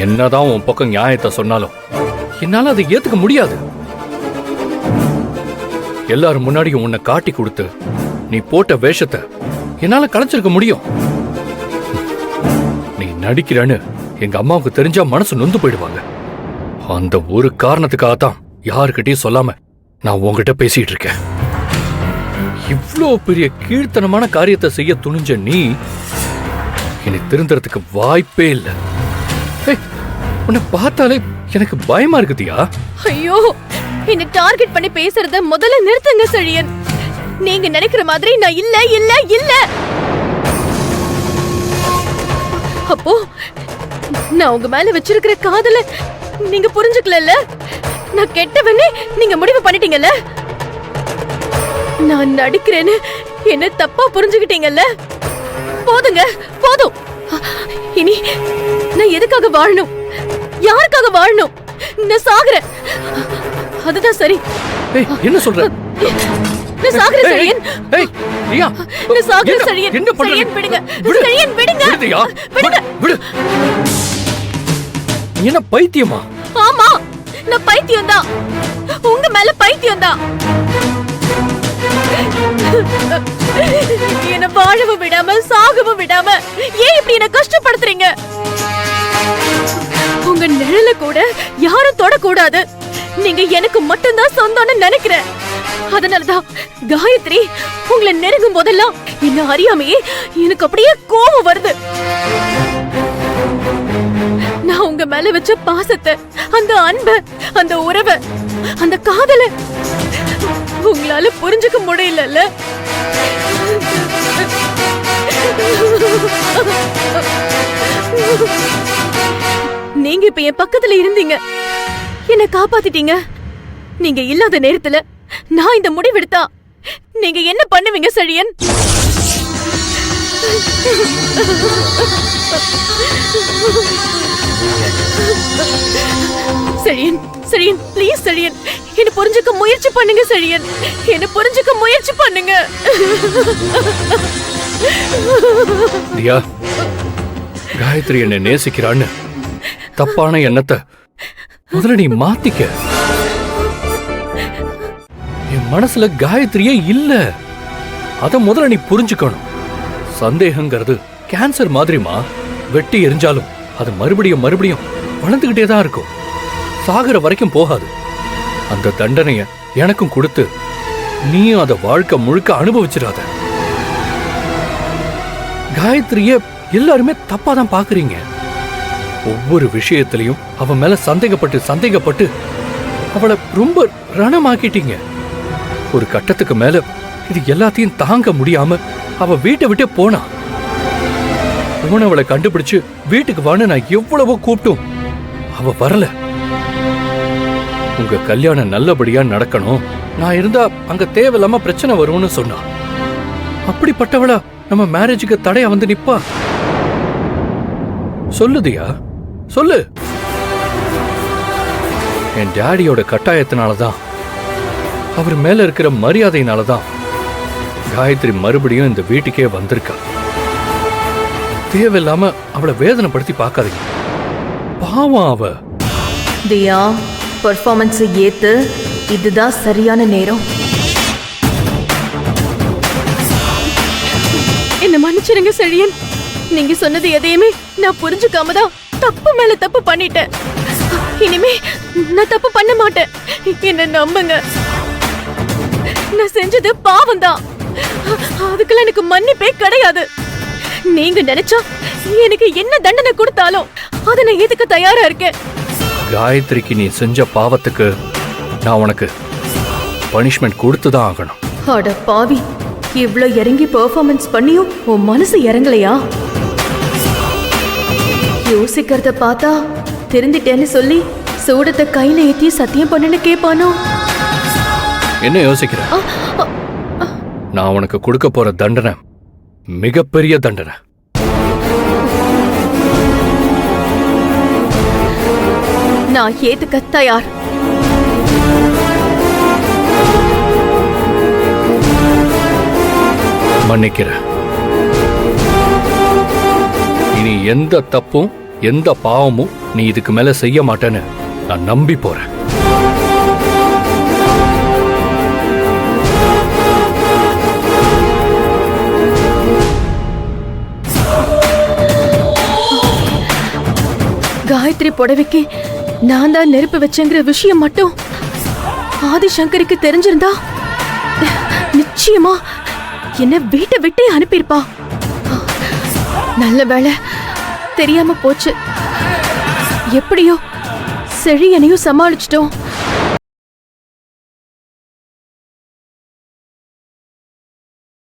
என்னதான் உன் பக்கம் நியாயத்தை சொன்னாலும் என்னால அதை ஏத்துக்க முடியாது. எல்லாரும் முன்னாடியும் உன்னை காட்டி கொடுத்து நீ போட்ட வேஷத்தை என்னால கலைச்சிருக்க முடியும். நீ நடிக்கிறன்னு எங்க அம்மாவுக்கு தெரிஞ்சா மனசு நொந்து போயிடுவாங்க. அந்த ஒரு காரணத்துக்காகத்தான் யாருக்கிட்டையும் சொல்லாம நான் உன்கிட்ட பேசிட்டு இருக்கேன். இவ்ளோ பெரிய கீழ்த்தனமான காரியத்தை செய்ய துணிஞ்ச நீ இனி திருந்துறதுக்கு வாய்ப்பே இல்லை. உன்னை பார்த்தாலே எனக்கு பயமா இருக்குதியா? ஐயோ, என்ன டார்கெட் பண்ணி பேசுறத முதல்ல நிறுத்துங்க செழியன். நீங்க நினைக்கிற மாதிரி நான் இல்ல இல்ல இல்ல. அப்போ நான் உங்க மேல வச்சிருக்கிற காதல நீங்க புரிஞ்சுக்கல. நான் கெட்டவனே நீங்க முடிவு பண்ணிட்டீங்கல்ல. நான் நடிக்கிறேன்னு என்ன தப்பா புரிஞ்சுக்கிட்டீங்கல்ல. போதுங்க, போதும். இனி நான் எதுக்காக வாழணும், யாருக்காக வாழணும்? நான் சாகுறேன், அதுதான் சரி. என்ன சொல்ற? நான் சாகுறேன் செழியன். நான் சாகுறேன் செழியன். செழியன் விடுங்க, செழியன் விடுங்க, விடுங்க. என்ன பைத்தியமா? ஆமா, நான் பைத்தியம் தான். உங்க மேல பைத்தியம் தான். என்ன வாழவும் விடாம சாகவும் விடாம ஏன் இப்படி என்ன கஷ்டப்படுத்துறீங்க? உங்க நிழல கூட யாரும் தொடக்கூடாது. நீங்க எனக்கு மட்டும்தான் சொந்தம்னு நினைக்கிறேன். அதனாலதான் காயத்ரி உங்களை நெருங்கும் போதெல்லாம் என்ன அறியாமையே எனக்கு அப்படியே கோபம் வருது. நான் உங்க மேல வச்ச பாசத்தை, அந்த அன்பை, அந்த உறவை, அந்த காதல உங்களால புரிஞ்சுக்க முடியல. நீங்க இப்ப என் பக்கத்துல இருந்தீங்க, என்ன காப்பாத்திட்டீங்க. நீங்க இல்லாத நேரத்துல நான் இந்த முடிவெடுத்தா நீங்க என்ன பண்ணுவீங்க செழியன்? செழியன், செழியன், ப்ளீஸ் செழியன், என்ன புரிஞ்சுக்க முயற்சி பண்ணுங்க செழியன். என்ன புரிஞ்சுக்க முயற்சி பண்ணுங்க. தியா, காயத்ரி என்னை நேசிக்கிறான்னு தப்பான எண்ணத்தை முதல்ல நீ மாத்திக்க. என் மனசுல காயத்ரியே இல்ல, அத முதல்ல நீ புரிஞ்சுக்கணும். சந்தேகங்கிறது கேன்சர் மாதிரிமா, வெட்டி எரிஞ்சாலும் அது மறுபடியும் மறுபடியும் வளர்ந்துகிட்டே தான் இருக்கும், சாகுற வரைக்கும் போகாது. அந்த தண்டனைய எனக்கும் கொடுத்து நீயும் அத வாழ்க்கை முழுக்க அனுபவிச்சிடாத. காயத்ரிய எல்லாருமே தப்பா தான் பாக்குறீங்க. ஒவ்வொரு விஷயத்திலையும் அவ மேல சந்தேகப்பட்டு அவளை ரொம்ப ரணமாக்கிட்டீங்க. ஒரு கட்டத்துக்கு மேல இது எல்லாத்தையும் தாங்க முடியாம அவ வீட்டை விட்டே போனா. போனவளை கண்டுபிடிச்சு வீட்டுக்கு வான்னு நான் எவ்வளவோ கூப்பிட்டும் அவ வரல. உங்க கல்யாணம் நல்லபடியா நடக்கணும், நான் இருந்தா அங்க தேவையில்லாம பிரச்சனை வரும்னு சொன்னா. அப்படிப்பட்டவளா நம்ம மேரேஜுக்கு தடையா வந்து நிப்பா? சொல்லுதியா, சொல்லு. என் டாடியோட கட்டாயத்தினாலதான், அவர் மேல இருக்கிற மரியாதையினாலதான் காயத்ரி மறுபடியும் இந்த வீட்டுக்கே வந்திருக்கா. தேவையில்லாம அவளை வேதனைப்படுத்தி பார்க்காதீங்க, பாவம் அவ. தியா, பெர்ஃபார்மன்ஸ் ஏத்து, இதுதான் சரியான நேரம். என்ன மன்னிச்சிருங்க செழியன். நீங்க சொன்னது எதையுமே நான் புரிஞ்சுக்காம தான் தப்பு மேல தப்பு பண்ணிட்டேன். இனிமே நான் தப்பு பண்ண மாட்டேன், என்ன நம்புங்க. நான் செஞ்சது பாவம் தான், அதுக்கெல்லாம் எனக்கு மன்னிப்பே கிடையாது. நீங்க நினைச்சா எனக்கு என்ன தண்டனை கொடுத்தாலும் அதை நான் ஏத்துக்க தயாரா இருக்கேன். காயத்ரிக்கு நீ செஞ்ச பாவத்துக்கு நான் உனக்கு பனிஷ்மெண்ட் கொடுத்துதான் ஆகணும். அட பாவி, இவ்ளோ இறங்கி பெர்ஃபார்மன்ஸ் பண்ணியும் உன் மனசு இறங்கலையா? யோசிக்கிறத பார்த்தா திருந்திட்டேன்னு சொல்லி சூடத்தை கையில ஏத்தி சத்தியம் பண்ணுன்னு கேட்பானோ? என்ன யோசிக்கிற? நான் உனக்கு கொடுக்க போற தண்டனை மிகப்பெரிய தண்டனை. நான் ஏத்துக்க தயார். மன்னிக்கிறேன். இனி எந்த தப்பும் எந்த பாவமும் நீ இதுக்கு மேல செய்ய மாட்டேன்னு நான் நம்பி போறேன். காயத்ரி புடவைக்கு நான் தான் நெருப்பு வச்சேங்கிற விஷயம் மட்டும் ஆதிசங்கருக்கு தெரிஞ்சிருந்தா நிச்சயமா என்ன வீட்டை விட்டே அனுப்பியிருப்பா. நல்ல வேளை தெரியாம போச்சு. எப்படியோ செழியனையும் சமாளிச்சிட்டோம்.